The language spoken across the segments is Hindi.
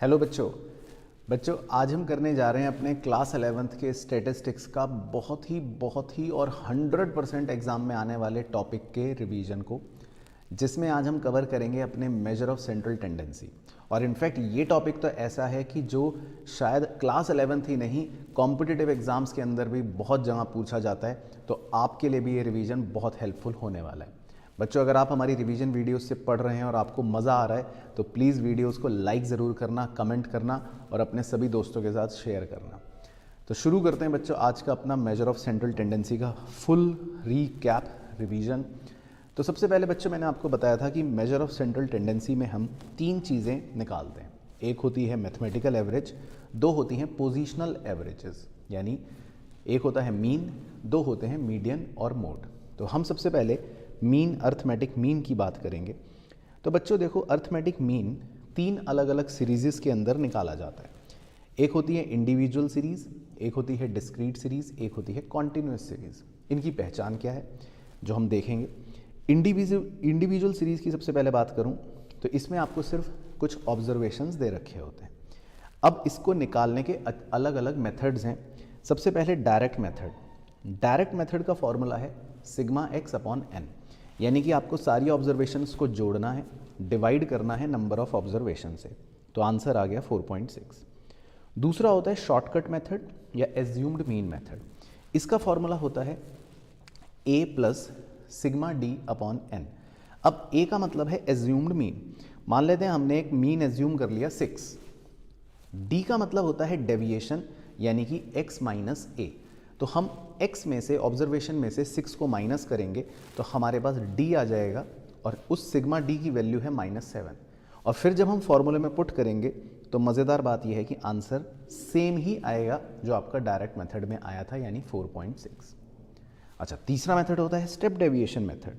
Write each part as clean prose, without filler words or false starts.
हेलो बच्चों। आज हम करने जा रहे हैं अपने क्लास 11th के स्टैटिस्टिक्स का बहुत ही और 100% एग्ज़ाम में आने वाले टॉपिक के रिवीजन को, जिसमें आज हम कवर करेंगे अपने मेजर ऑफ सेंट्रल टेंडेंसी। और इनफैक्ट ये टॉपिक तो ऐसा है कि जो शायद क्लास 11th ही नहीं, कॉम्पिटिटिव एग्ज़ाम्स के अंदर भी बहुत जगह पूछा जाता है, तो आपके लिए भी ये रिवीजन बहुत हेल्पफुल होने वाला है। बच्चों, अगर आप हमारी रिवीजन वीडियोस से पढ़ रहे हैं और आपको मज़ा आ रहा है तो प्लीज़ वीडियोस को लाइक ज़रूर करना, कमेंट करना और अपने सभी दोस्तों के साथ शेयर करना। तो शुरू करते हैं बच्चों आज का अपना मेजर ऑफ सेंट्रल टेंडेंसी का फुल रीकैप रिवीजन। तो सबसे पहले बच्चों मैंने आपको बताया था कि मेजर ऑफ सेंट्रल टेंडेंसी में हम 3 चीज़ें निकालते हैं। एक होती है मैथमेटिकल एवरेज, 2 होती हैं पोजिशनल एवरेजेस, यानी एक होता है मीन, 2 होते हैं मीडियन और मोड। तो हम सबसे पहले मीन, अर्थमेटिक मीन की बात करेंगे। तो बच्चों देखो, अर्थमेटिक मीन 3 अलग अलग सीरीज़ के अंदर निकाला जाता है। एक होती है इंडिविजुअल सीरीज़, एक होती है डिस्क्रीट सीरीज़, एक होती है कॉन्टिन्यूस सीरीज़। इनकी पहचान क्या है जो हम देखेंगे। इंडिविजुअल सीरीज़ की सबसे पहले बात करूं तो इसमें आपको सिर्फ कुछ ऑब्जर्वेशंस दे रखे होते हैं। अब इसको निकालने के अलग अलग मेथड्स हैं। सबसे पहले डायरेक्ट मेथड। डायरेक्ट मेथड का फॉर्मूला है सिग्मा एक्स अपॉन एन, यानी कि आपको सारी ऑब्जर्वेशंस को जोड़ना है, डिवाइड करना है नंबर ऑफ ऑब्जर्वेशन से, तो आंसर आ गया 4.6। दूसरा होता है शॉर्टकट मेथड या एज्यूम्ड मीन मेथड। इसका फॉर्मूला होता है a plus sigma D upon N. अब a का मतलब है एज्यूम्ड मीन। मान लेते हैं हमने एक मीन एज्यूम कर लिया 6। d का मतलब होता है डेविएशन, यानी कि x माइनस a। तो हम x में से, ऑब्जर्वेशन में से 6 को माइनस करेंगे तो हमारे पास d आ जाएगा, और उस सिग्मा d की वैल्यू है -7। और फिर जब हम फॉर्मूले में पुट करेंगे तो मज़ेदार बात यह है कि आंसर सेम ही आएगा जो आपका डायरेक्ट मेथड में आया था, यानी 4.6। अच्छा, तीसरा मेथड होता है स्टेप डेविएशन मेथड।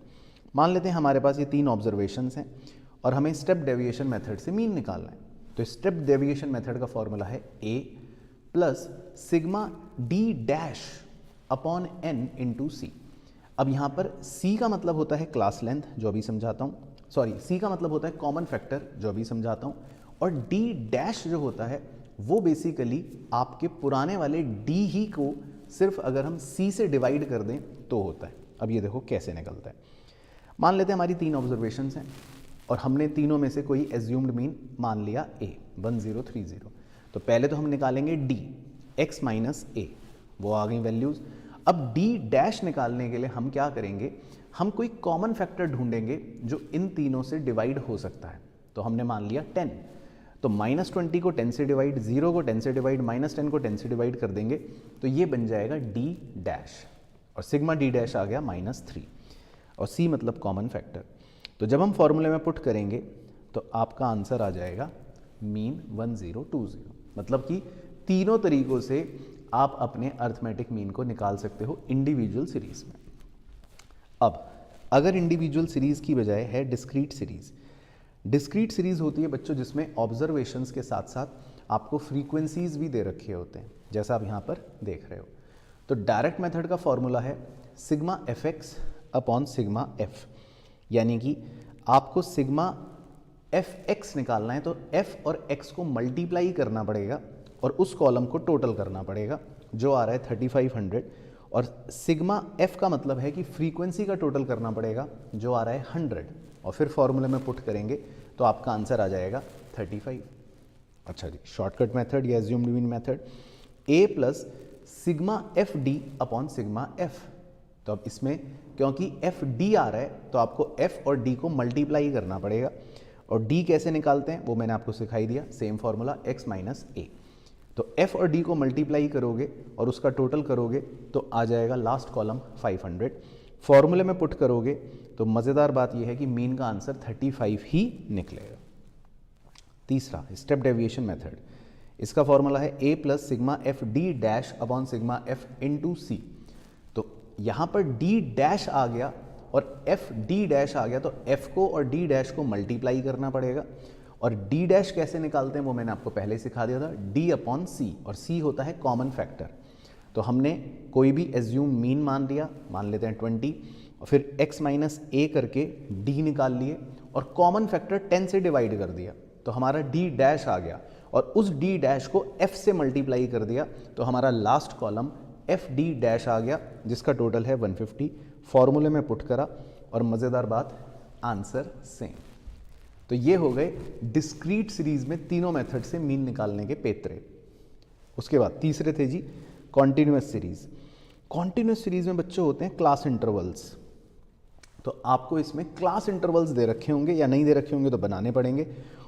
मान लेते हैं हमारे पास ये 3 ऑब्जर्वेशंस हैं और हमें स्टेप डेविएशन मेथड से मीन निकालना है। तो स्टेप डेविएशन मेथड का फॉर्मूला है a plus sigma D dash upon N into C. अब यहाँ पर c का मतलब होता है क्लास लेंथ, जो अभी समझाता हूँ। सॉरी, c का मतलब होता है कॉमन फैक्टर, जो अभी समझाता हूँ। और d डैश जो होता है वो बेसिकली आपके पुराने वाले d ही को सिर्फ अगर हम c से डिवाइड कर दें तो होता है। अब ये देखो कैसे निकलता है। मान लेते हैं हमारी 3 ऑब्जर्वेशंस हैं और हमने तीनों में से कोई एज्यूम्ड मीन मान लिया a 1030। तो पहले तो हम निकालेंगे d x माइनस a, वो आ गई वैल्यूज़। अब d डैश निकालने के लिए हम क्या करेंगे, हम कोई कॉमन फैक्टर ढूंढेंगे जो इन तीनों से डिवाइड हो सकता है। तो हमने मान लिया 10, तो -20 को 10 से डिवाइड, 0 को 10 से डिवाइड, -10 को 10 से डिवाइड कर देंगे तो ये बन जाएगा d डैश, और सिग्मा d डैश आ गया -3, और c मतलब कॉमन फैक्टर। तो जब हम फॉर्मूले में पुट करेंगे तो आपका आंसर आ जाएगा मीन 1020। मतलब कि तीनों तरीकों से आप अपने अर्थमेटिक मीन को निकाल सकते हो इंडिविजुअल सीरीज में। अब अगर इंडिविजुअल सीरीज की बजाय है डिस्क्रीट सीरीज। डिस्क्रीट सीरीज होती है बच्चों जिसमें ऑब्जर्वेशंस के साथ साथ आपको फ्रीक्वेंसीज भी दे रखे होते हैं, जैसा आप यहाँ पर देख रहे हो। तो डायरेक्ट मेथड का फॉर्मूला है sigma F x upon sigma F, यानी कि आपको सिग्मा एफ एक्स निकालना है तो एफ और एक्स को मल्टीप्लाई करना पड़ेगा और उस कॉलम को टोटल करना पड़ेगा, जो आ रहा है 3500। और सिग्मा एफ का मतलब है कि फ्रीक्वेंसी का टोटल करना पड़ेगा, जो आ रहा है 100, और फिर फॉर्मूले में पुट करेंगे तो आपका आंसर आ जाएगा 35। अच्छा जी, शॉर्टकट मेथड या assumed mean method, a plus sigma F D upon sigma F. तो अब इसमें क्योंकि एफ डी आ रहा है तो आपको एफ और डी को मल्टीप्लाई करना पड़ेगा, और डी कैसे निकालते हैं वो मैंने आपको सिखाई दिया, सेम फॉर्मूला x माइनस ए। तो f और d को मल्टीप्लाई करोगे और उसका टोटल करोगे तो आ जाएगा लास्ट कॉलम 500। फॉर्मूले में पुट करोगे तो मज़ेदार बात यह है कि मीन का आंसर 35 ही निकलेगा। तीसरा स्टेप डेविएशन मेथड, इसका फॉर्मूला है a plus sigma F D dash upon sigma F into C. तो यहाँ पर d डैश आ गया और एफ डी डैश आ गया, तो f को और d डैश को मल्टीप्लाई करना पड़ेगा। और d डैश कैसे निकालते हैं वो मैंने आपको पहले सिखा दिया था, d अपॉन c, और c होता है कॉमन फैक्टर। तो हमने कोई भी एज्यूम मीन मान लिया, मान लेते हैं 20, और फिर x माइनस a करके d निकाल लिए और कॉमन फैक्टर 10 से डिवाइड कर दिया, तो हमारा d डैश आ गया। और उस डी डैश को एफ से मल्टीप्लाई कर दिया तो हमारा last column F D dash आ गया, जिसका टोटल है 150। फॉर्मूले में पुट करा और मज़ेदार बात, आंसर सेम। तो ये हो गए डिस्क्रीट सीरीज में तीनों मेथड से मीन निकालने के पेतरे। उसके बाद तीसरे थे जी कॉन्टिन्यूस सीरीज। कॉन्टिन्यूस सीरीज में बच्चों होते हैं क्लास इंटरवल्स। तो आपको इसमें क्लास इंटरवल्स दे रखे होंगे या नहीं दे रखे होंगे तो बनाने पड़ेंगे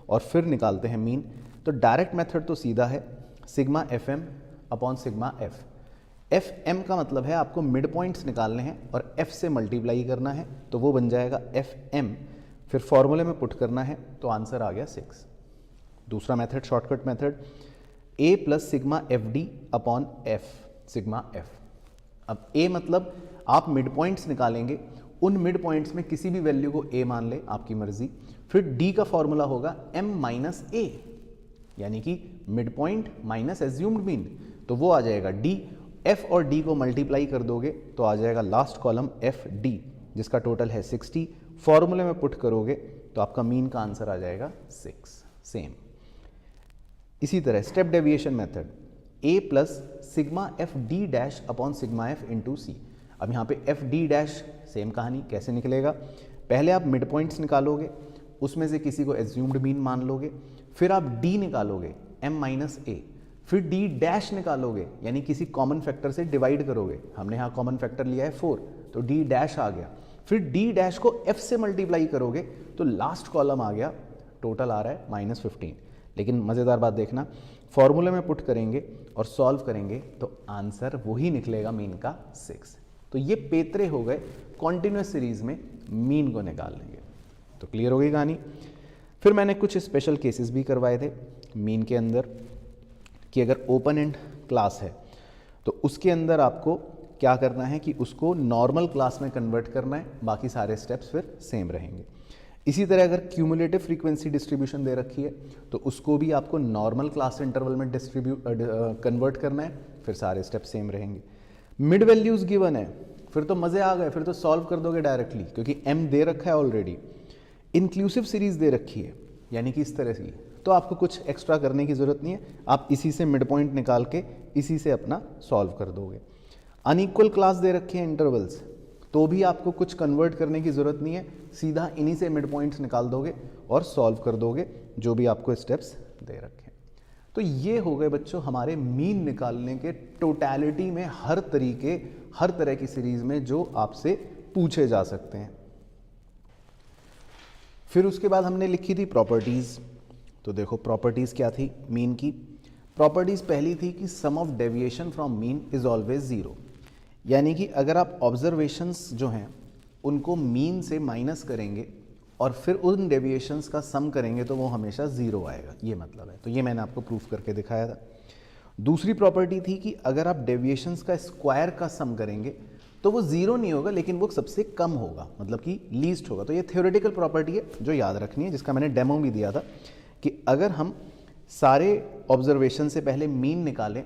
और फिर निकालते हैं मीन। तो डायरेक्ट मेथड तो सीधा है, sigma F M upon sigma F. F M का मतलब है आपको मिड पॉइंट्स निकालने हैं और एफ से मल्टीप्लाई करना है, तो वो बन जाएगा एफ एम, फिर फॉर्मूले में पुट करना है तो आंसर आ गया 6। दूसरा method shortcut method, A plus sigma F D upon F sigma F. अब ए मतलब आप मिड पॉइंट्स निकालेंगे, उन मिड पॉइंट्स में किसी भी वैल्यू को ए मान ले, आपकी मर्जी। फिर डी का फॉर्मूला होगा एम माइनस ए, यानी कि mid point minus assumed mean, तो वो आ जाएगा डी। एफ और डी को मल्टीप्लाई कर दोगे तो आ जाएगा लास्ट कॉलम एफ डी, जिसका टोटल है 60। फॉर्मूले में पुट करोगे तो आपका मीन का आंसर आ जाएगा 6। सेम इसी तरह step deviation method, A plus sigma F D dash upon sigma F into C. अब यहाँ पे एफ डी डैश सेम कहानी, कैसे निकलेगा, पहले आप मिड पॉइंट्स निकालोगे, उसमें से किसी को एज्यूम्ड मीन मान लोगे, फिर आप डी निकालोगे एम माइनस ए, फिर डी डैश निकालोगे यानी किसी कॉमन फैक्टर से डिवाइड करोगे। हमने यहाँ कॉमन फैक्टर लिया है 4, तो डी डैश आ गया। फिर डी डैश को एफ से मल्टीप्लाई करोगे तो लास्ट कॉलम आ गया, टोटल आ रहा है -15। लेकिन मज़ेदार बात देखना, फॉर्मूले में पुट करेंगे और सॉल्व करेंगे तो आंसर वही निकलेगा मीन का 6। तो ये पेतरे हो गए कॉन्टिन्यूस सीरीज में मीन को निकालने के। तो क्लियर हो गई कहानी। फिर मैंने कुछ स्पेशल केसेस भी करवाए थे मीन के अंदर, कि अगर ओपन एंड क्लास है तो उसके अंदर आपको क्या करना है कि उसको नॉर्मल क्लास में कन्वर्ट करना है, बाकी सारे स्टेप्स फिर सेम रहेंगे। इसी तरह अगर क्यूमुलेटिव फ्रीक्वेंसी डिस्ट्रीब्यूशन दे रखी है तो उसको भी आपको नॉर्मल क्लास इंटरवल में कन्वर्ट करना है, फिर सारे स्टेप सेम रहेंगे। मिड वैल्यूज गिवन है, फिर तो मज़े आ गए, फिर तो सॉल्व कर दोगे डायरेक्टली, क्योंकि m दे रखा है ऑलरेडी। इंक्लूसिव सीरीज दे रखी है, यानी कि इस तरह की, तो आपको कुछ एक्स्ट्रा करने की ज़रूरत नहीं है, आप इसी से मिड पॉइंट निकाल के इसी से अपना सॉल्व कर दोगे। अनइक्वल क्लास दे रखे हैं इंटरवल्स, तो भी आपको कुछ कन्वर्ट करने की ज़रूरत नहीं है, सीधा इन्हीं से मिड पॉइंट्स निकाल दोगे और सॉल्व कर दोगे जो भी आपको स्टेप्स दे रखे हैं। तो ये हो गए बच्चों हमारे मीन निकालने के टोटलिटी में हर तरह की सीरीज़ में जो आपसे पूछे जा सकते हैं। फिर उसके बाद हमने लिखी थी प्रॉपर्टीज़। तो देखो प्रॉपर्टीज़ क्या थी मीन की। प्रॉपर्टीज़ पहली थी कि sum of deviation from mean is always 0, यानी कि अगर आप ऑब्जर्वेशंस जो हैं उनको मीन से माइनस करेंगे और फिर उन डेविएशंस का सम करेंगे तो वो हमेशा 0 आएगा, ये मतलब है। तो ये मैंने आपको प्रूफ करके दिखाया था। दूसरी प्रॉपर्टी थी कि अगर आप डेविएशंस का स्क्वायर का सम करेंगे तो वो 0 नहीं होगा, लेकिन वो सबसे कम होगा, मतलब कि लीस्ट होगा। तो ये थ्योरेटिकल प्रॉपर्टी है जो याद रखनी है, जिसका मैंने डेमो भी दिया था कि अगर हम सारे ऑब्जर्वेशन से पहले मीन निकालें,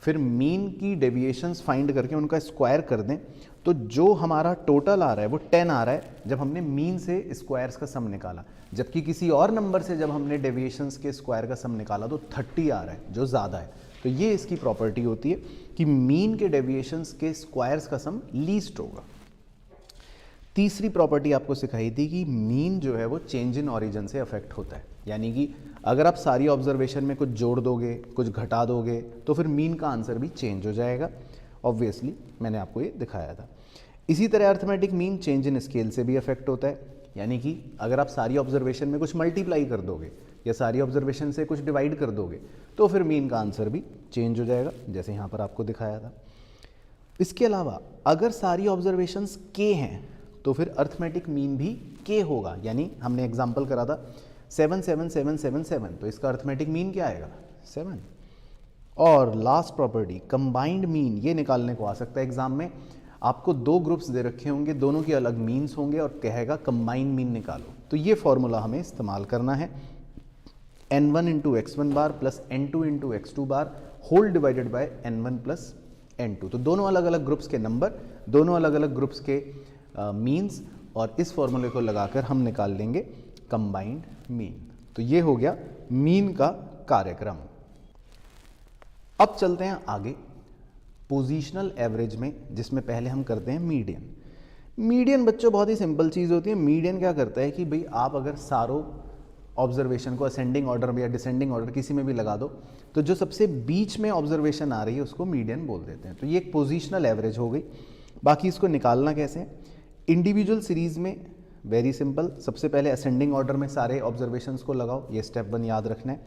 फिर मीन की डेविएशंस फाइंड करके उनका स्क्वायर कर दें, तो जो हमारा टोटल आ रहा है वो 10 आ रहा है जब हमने मीन से स्क्वायर्स का सम निकाला, जबकि किसी और नंबर से जब हमने डेविएशंस के स्क्वायर का सम निकाला तो 30 आ रहा है, जो ज़्यादा है। तो ये इसकी प्रॉपर्टी होती है कि मीन के डेविएशंस के स्क्वायर्स का सम लीस्ट होगा। तीसरी प्रॉपर्टी आपको सिखाई थी कि मीन जो है वो चेंज इन ऑरिजिन से अफेक्ट होता है, यानी कि अगर आप सारी ऑब्जर्वेशन में कुछ जोड़ दोगे, कुछ घटा दोगे, तो फिर मीन का आंसर भी चेंज हो जाएगा। ऑब्वियसली मैंने आपको ये दिखाया था। इसी तरह arithmetic mean change in scale से भी अफेक्ट होता है, यानी कि अगर आप सारी ऑब्जर्वेशन में कुछ मल्टीप्लाई कर दोगे या सारी ऑब्जर्वेशन से कुछ डिवाइड कर दोगे तो फिर मीन का आंसर भी चेंज हो जाएगा, जैसे यहाँ पर आपको दिखाया था। इसके अलावा अगर सारी ऑब्जर्वेशंस के हैं तो फिर अर्थमेटिक मीन भी के होगा, यानी हमने एग्जाम्पल करा था 7 7 7 7 7, तो इसका अर्थमेटिक मीन क्या आएगा 7। और लास्ट प्रॉपर्टी कंबाइंड मीन, ये निकालने को आ सकता है एग्जाम में। आपको 2 ग्रुप्स दे रखे होंगे, दोनों के अलग मीन्स होंगे और कहेगा कंबाइंड मीन निकालो, तो ये फॉर्मूला हमें इस्तेमाल करना है, n1 into x1 bar plus n2 into x2 bar whole divided by n1 plus n2। तो दोनों अलग अलग ग्रुप्स के नंबर, दोनों अलग अलग ग्रुप्स के मीन्स, और इस फॉर्मूले को लगाकर हम निकाल लेंगे कंबाइंड मीन। तो ये हो गया मीन का कार्यक्रम। अब चलते हैं आगे पोजीशनल एवरेज में, जिसमें पहले हम करते हैं मीडियन। मीडियन बच्चों बहुत ही सिंपल चीज़ होती है। मीडियन क्या करता है कि भाई आप अगर सारों ऑब्जर्वेशन को असेंडिंग ऑर्डर में या डिसेंडिंग ऑर्डर किसी में भी लगा दो, तो जो सबसे बीच में ऑब्जर्वेशन आ रही है उसको मीडियन बोल देते हैं। तो ये एक पोजीशनल एवरेज हो गई। बाकी इसको निकालना कैसे? इंडिविजुअल सीरीज में वेरी सिंपल, सबसे पहले असेंडिंग ऑर्डर में सारे ऑब्जर्वेशंस को लगाओ, ये स्टेप 1 याद रखना है।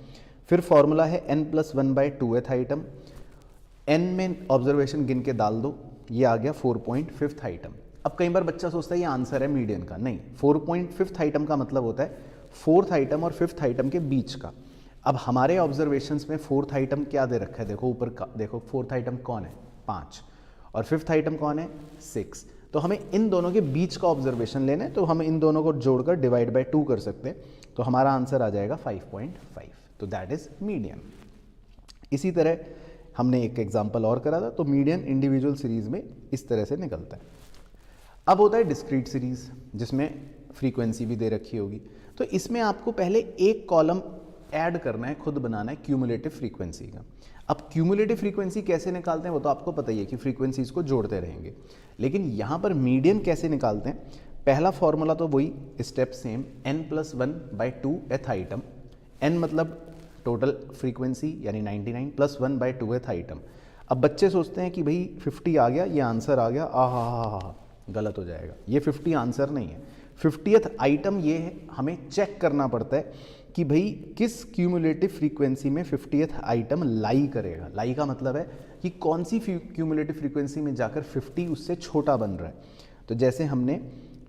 फिर फॉर्मूला है n+1/2th आइटम, n में ऑब्जर्वेशन गिन के डाल दो, ये आ गया 4.5th आइटम। अब कई बार बच्चा सोचता है ये आंसर है मीडियन का, नहीं, 4.5th आइटम का मतलब होता है 4th आइटम और 5th आइटम के बीच का। अब हमारे ऑब्जर्वेशंस में 4th आइटम क्या दे रखा है, देखो ऊपर का, देखो 4th आइटम कौन है, 5, और 5th आइटम कौन है, 6। तो हमें इन दोनों के बीच का ऑब्जर्वेशन लेना है, तो हम इन दोनों को जोड़कर डिवाइड बाय 2 कर सकते हैं, तो हमारा आंसर आ जाएगा 5.5। तो दैट इज मीडियन। इसी तरह हमने एक एग्जांपल और करा था, तो मीडियन इंडिविजुअल सीरीज में इस तरह से निकलता है। अब होता है डिस्क्रीट सीरीज, जिसमें फ्रीक्वेंसी भी दे रखी होगी। तो इसमें आपको पहले एक कॉलम ऐड करना है, खुद बनाना है क्यूमुलेटिव फ्रीक्वेंसी का। अब क्यूमुलेटिव फ्रीक्वेंसी कैसे निकालते हैं वो तो आपको पता ही है कि फ्रीक्वेंसीज को जोड़ते रहेंगे, लेकिन यहाँ पर मीडियन कैसे निकालते हैं? पहला फॉर्मूला तो वही, step same, n+1/2th item. n मतलब टोटल फ्रीक्वेंसी यानी 99 + 1/2th आइटम। अब बच्चे सोचते हैं कि भाई 50 आ गया, ये आंसर आ गया, हा, गलत हो जाएगा, ये 50 आंसर नहीं है। 50th आइटम ये है, हमें चेक करना पड़ता है कि भाई किस क्यूमुलेटिव फ्रीक्वेंसी में 50th आइटम लाई करेगा। लाई का मतलब है कि कौन सी क्यूमुलेटिव फ्रीक्वेंसी में जाकर 50 उससे छोटा बन रहा है। तो जैसे हमने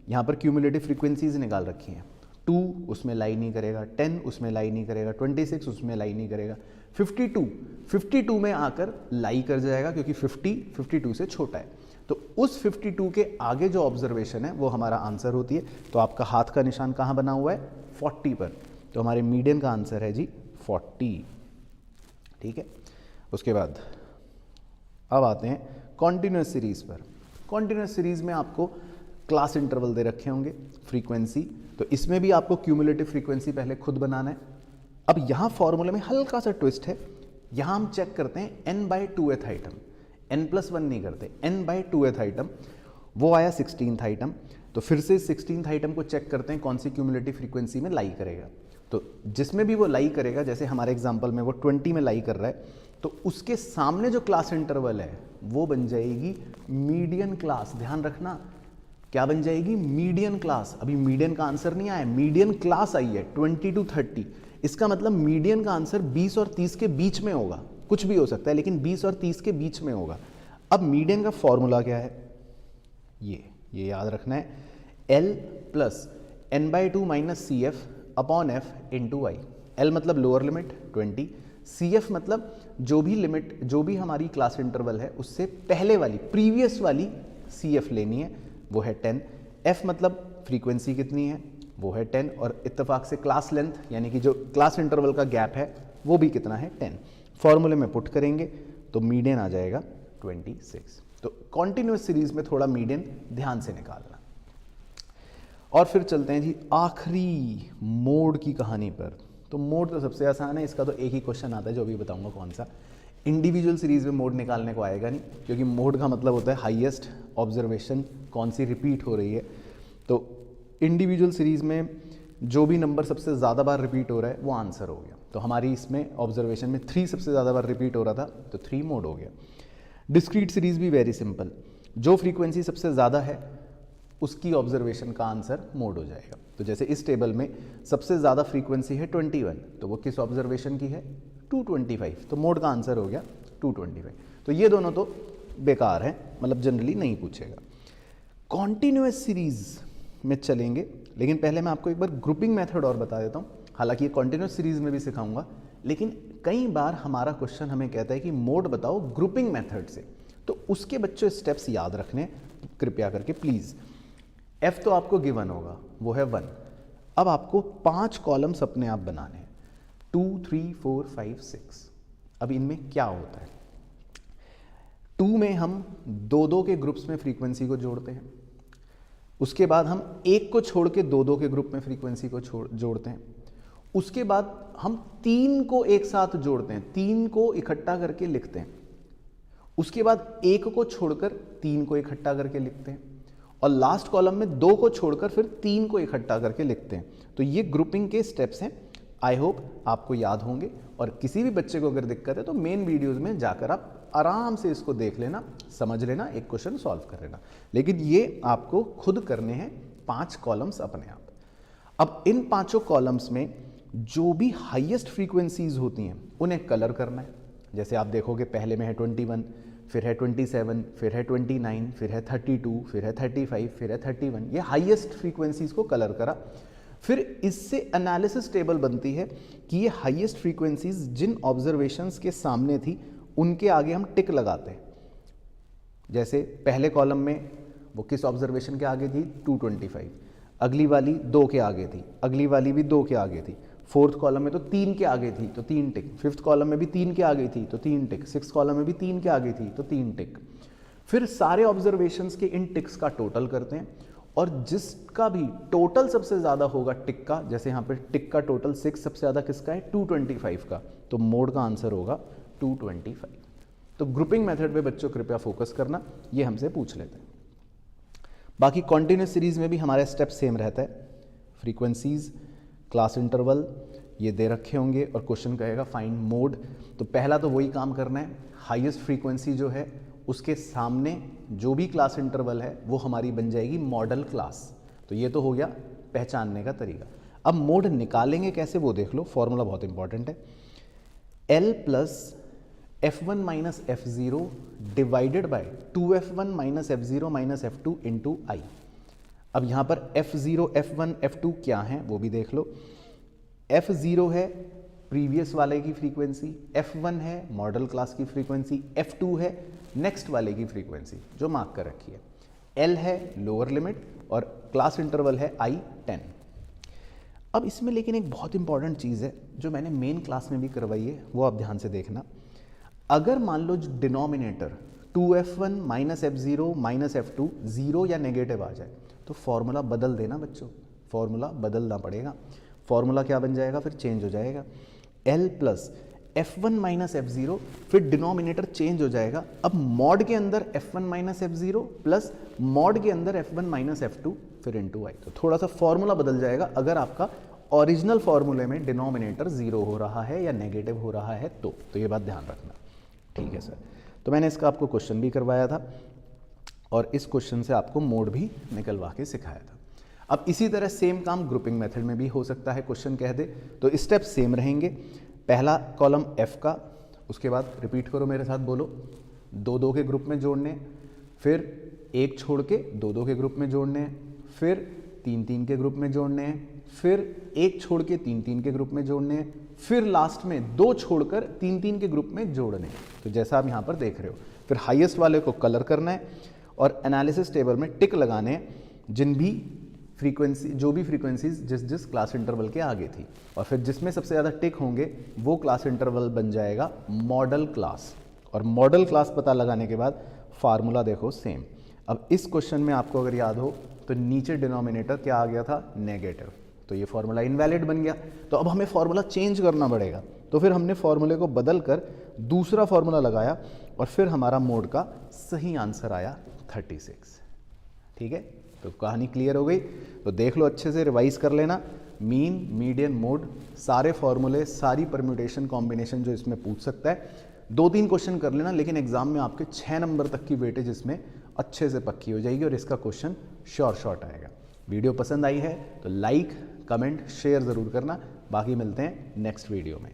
यहाँ पर क्यूमुलेटिव फ्रीक्वेंसीज निकाल रखी हैं, 2 उसमें लाई नहीं करेगा, 10 उसमें लाई नहीं करेगा, 26 उसमें लाई नहीं करेगा, 52 में आकर लाई कर जाएगा, क्योंकि 52 से छोटा है। तो उस 52 के आगे जो ऑब्जर्वेशन है वो हमारा आंसर होती है। तो आपका हाथ का निशान कहाँ बना हुआ है? 40 पर। तो हमारे मीडियन का आंसर है जी 40। ठीक है, उसके बाद अब आते हैं कॉन्टिन्यूस सीरीज पर। कॉन्टिन्यूस सीरीज में आपको क्लास इंटरवल दे रखे होंगे, फ्रीक्वेंसी, तो इसमें भी आपको क्यूमुलेटिव फ्रीक्वेंसी पहले खुद बनाना है। अब यहाँ फॉर्मूले में हल्का सा ट्विस्ट है, यहाँ हम चेक करते हैं n/2th आइटम, n+1 नहीं करते, n/2th आइटम, वो आया 16th आइटम। तो फिर से 16th आइटम को चेक करते हैं कौन सी क्यूमुलेटिव फ्रीक्वेंसी में लाई करेगा। तो जिसमें भी वो लाई करेगा, जैसे हमारे एग्जांपल में वो 20 में लाई कर रहा है, तो उसके सामने जो क्लास इंटरवल है वो बन जाएगी मीडियन क्लास। ध्यान रखना, क्या बन जाएगी? Median class. अभी मीडियन का आंसर नहीं आया, मीडियन क्लास आई है 20 to 30। इसका मतलब मीडियन का आंसर 20 और 30 के बीच में होगा, कुछ भी हो सकता है, लेकिन 20 और 30 के बीच में होगा। अब मीडियन का फॉर्मूला क्या है? ये याद रखना है, L + n/2 - CF upon F × I। L मतलब लोअर लिमिट 20, CF मतलब जो भी लिमिट, जो भी हमारी क्लास इंटरवल है उससे पहले वाली, प्रीवियस वाली CF लेनी है, वो है 10। F मतलब फ्रीक्वेंसी कितनी है, वो है 10, और इत्तेफाक से क्लास लेंथ यानी कि जो क्लास इंटरवल का गैप है वो भी कितना है, 10। फॉर्मूले में पुट करेंगे तो मीडियन आ जाएगा 26। तो कॉन्टिन्यूस सीरीज में थोड़ा मीडियन ध्यान से निकालना। और फिर चलते हैं जी आखिरी मोड की कहानी पर। तो मोड तो सबसे आसान है, इसका तो एक ही क्वेश्चन आता है जो अभी बताऊंगा कौन सा। इंडिविजुअल सीरीज में मोड निकालने को आएगा नहीं, क्योंकि मोड का मतलब होता है हाईएस्ट ऑब्जर्वेशन कौन सी रिपीट हो रही है। तो इंडिविजुअल सीरीज में जो भी नंबर सबसे ज़्यादा बार रिपीट हो रहा है वो आंसर हो गया। तो हमारी इसमें ऑब्जर्वेशन में 3 सबसे ज़्यादा बार रिपीट हो रहा था, तो 3 मोड हो गया। डिस्क्रीट सीरीज भी वेरी सिंपल, जो फ्रीक्वेंसी सबसे ज़्यादा है उसकी ऑब्जर्वेशन का आंसर मोड हो जाएगा। तो जैसे इस टेबल में सबसे ज़्यादा फ्रीक्वेंसी है 21, तो वो किस ऑब्जर्वेशन की है, 225, तो मोड का आंसर हो गया 225। तो ये दोनों तो बेकार है, मतलब जनरली नहीं पूछेगा। कॉन्टिन्यूस सीरीज में चलेंगे, लेकिन पहले मैं आपको एक बार ग्रुपिंग मेथड और बता देता हूँ। हालांकि ये कॉन्टिन्यूस सीरीज में भी सिखाऊंगा, लेकिन कई बार हमारा क्वेश्चन हमें कहता है कि मोड बताओ ग्रुपिंग मेथड से, तो उसके बच्चों स्टेप्स याद रखने कृपया करके प्लीज़। F तो आपको गिवन होगा, वो है 1। अब आपको 5 कॉलम्स अपने आप बनाने हैं, 2, 3, 4, 5, 6। अब इनमें क्या होता है, 2 में हम 2-2 के ग्रुप्स में फ्रीक्वेंसी को जोड़ते हैं, उसके बाद हम एक को छोड़ के 2-2 के ग्रुप में फ्रीक्वेंसी को जोड़ते हैं, उसके बाद हम 3 को एक साथ जोड़ते हैं, 3 को इकट्ठा करके लिखते हैं। उसके बाद 1 को छोड़कर 3 को इकट्ठा करके लिखते हैं, और लास्ट कॉलम में 2 को छोड़कर फिर 3 को इकट्ठा करके लिखते हैं। तो ये ग्रुपिंग के स्टेप्स हैं। आई होप आपको याद होंगे, और किसी भी बच्चे को अगर दिक्कत है तो मेन वीडियोस में जाकर आप आराम से इसको देख लेना, समझ लेना, एक क्वेश्चन सॉल्व कर लेना। लेकिन ये आपको खुद करने हैं 5 कॉलम्स अपने आप। अब इन 5 कॉलम्स में जो भी हाईएस्ट फ्रीक्वेंसीज होती हैं उन्हें कलर करना है। जैसे आप देखोगे पहले में है 21, फिर है 27, फिर है 29, फिर है 32, फिर है 35, फिर है 31। ये हाईएस्ट फ्रीक्वेंसीज को कलर करा। फिर इससे एनालिसिस टेबल बनती है कि ये हाईएस्ट फ्रीक्वेंसीज जिन ऑब्जर्वेशंस के सामने थी उनके आगे हम टिक लगाते हैं। जैसे पहले कॉलम में वो किस ऑब्जर्वेशन के आगे थी, 225, अगली वाली 2 के आगे थी, अगली वाली भी 2 के आगे थी, 4th कॉलम में तो 3 के आगे थी तो 3 टिक, 5th कॉलम में भी 3 के आगे थी तो 3 टिक, 6th कॉलम में भी 3 के आगे थी तो 3 टिक। फिर सारे ऑब्जर्वेशंस के इन टिक्स का टोटल करते हैं, और जिसका भी टोटल सबसे ज़्यादा होगा टिक का, जैसे यहाँ पे टिक का टोटल 6 सबसे ज़्यादा किसका है, 225 का, तो मोड का आंसर होगा 225। तो ग्रुपिंग मेथड पे बच्चों कृपया फोकस करना, ये हमसे पूछ लेते हैं। बाकी कॉन्टिन्यूस सीरीज में भी हमारा स्टेप सेम रहता है। फ्रीक्वेंसीज, क्लास इंटरवल ये दे रखे होंगे, और क्वेश्चन कहेगा फाइंड मोड। तो पहला तो वही काम करना है, हाईएस्ट फ्रीक्वेंसी जो है उसके सामने जो भी क्लास इंटरवल है वो हमारी बन जाएगी मॉडल क्लास। तो ये तो हो गया पहचानने का तरीका। अब मोड निकालेंगे कैसे वो देख लो, फॉर्मूला बहुत इंपॉर्टेंट है। L plus F1 minus F0 divided by 2F1 minus F0 minus F2 into I। अब यहाँ पर F0, F1, F2 क्या है वो भी देख लो। F0 है प्रीवियस वाले की फ्रीक्वेंसी, F1 है मॉडल क्लास की फ्रीक्वेंसी, F2 है नेक्स्ट वाले की फ्रीक्वेंसी जो मार्क कर रखी है, L है लोअर लिमिट, और क्लास इंटरवल है I 10। अब इसमें लेकिन एक बहुत इंपॉर्टेंट चीज़ है जो मैंने मेन क्लास में भी करवाई है, वो आप ध्यान से देखना। अगर मान लो जो denominator 2F1 minus F0 minus F2 0 या नेगेटिव आ जाए तो फॉर्मूला बदल देना बच्चों, फॉर्मूला बदलना पड़ेगा। फॉर्मूला क्या बन जाएगा, फिर चेंज हो जाएगा, L plus F1 minus F0, फिर डिनोमिनेटर चेंज हो जाएगा। अब मॉड के अंदर F1 minus F0 plus mod के अंदर F1 माइनस F2 फिर इंटू आई। तो थोड़ा सा फॉर्मूला बदल जाएगा अगर आपका ओरिजिनल फॉर्मूले में डिनोमिनेटर 0 हो रहा है या नेगेटिव हो रहा है तो ये बात ध्यान रखना। ठीक है सर, तो मैंने इसका आपको क्वेश्चन भी करवाया था, और इस क्वेश्चन से आपको मोड भी निकलवा के सिखाया था। अब इसी तरह सेम काम ग्रुपिंग मेथड में भी हो सकता है, क्वेश्चन कह दे तो स्टेप सेम रहेंगे। पहला कॉलम F का, उसके बाद रिपीट करो मेरे साथ, बोलो 2-2 के ग्रुप में जोड़ने, फिर 1 छोड़ के 2-2 के ग्रुप में जोड़ने, फिर 3-3 के ग्रुप में जोड़ने, फिर 1 छोड़ के 3-3 के ग्रुप में जोड़ने, फिर लास्ट में 2 छोड़कर 3-3 के ग्रुप में जोड़ने। तो जैसा आप यहाँ पर देख रहे हो, फिर हाईएस्ट वाले को कलर करना है और एनालिसिस टेबल में टिक लगाने हैं जिन भी फ्रीक्वेंसी, जो भी फ्रीक्वेंसीज जिस क्लास इंटरवल के आगे थी, और फिर जिसमें सबसे ज़्यादा टिक होंगे वो क्लास इंटरवल बन जाएगा मॉडल क्लास। और मॉडल क्लास पता लगाने के बाद फार्मूला देखो सेम। अब इस क्वेश्चन में आपको अगर याद हो तो नीचे डिनोमिनेटर क्या आ गया था, नेगेटिव, तो ये फार्मूला इनवैलिड बन गया। तो अब हमें फार्मूला चेंज करना पड़ेगा, तो फिर हमने फार्मूले को बदल कर दूसरा फार्मूला लगाया, और फिर हमारा मोड का सही आंसर आया 36। ठीक है, तो कहानी क्लियर हो गई। तो देख लो अच्छे से, रिवाइज कर लेना, मीन, मीडियन, मोड, सारे फॉर्मूले, सारी परम्यूटेशन कॉम्बिनेशन जो इसमें पूछ सकता है। 2-3 क्वेश्चन कर लेना, लेकिन एग्जाम में आपके 6 नंबर तक की वेटेज इसमें अच्छे से पक्की हो जाएगी, और इसका क्वेश्चन शॉर्ट आएगा। वीडियो पसंद आई है तो लाइक, कमेंट, शेयर ज़रूर करना। बाकी मिलते हैं नेक्स्ट वीडियो में।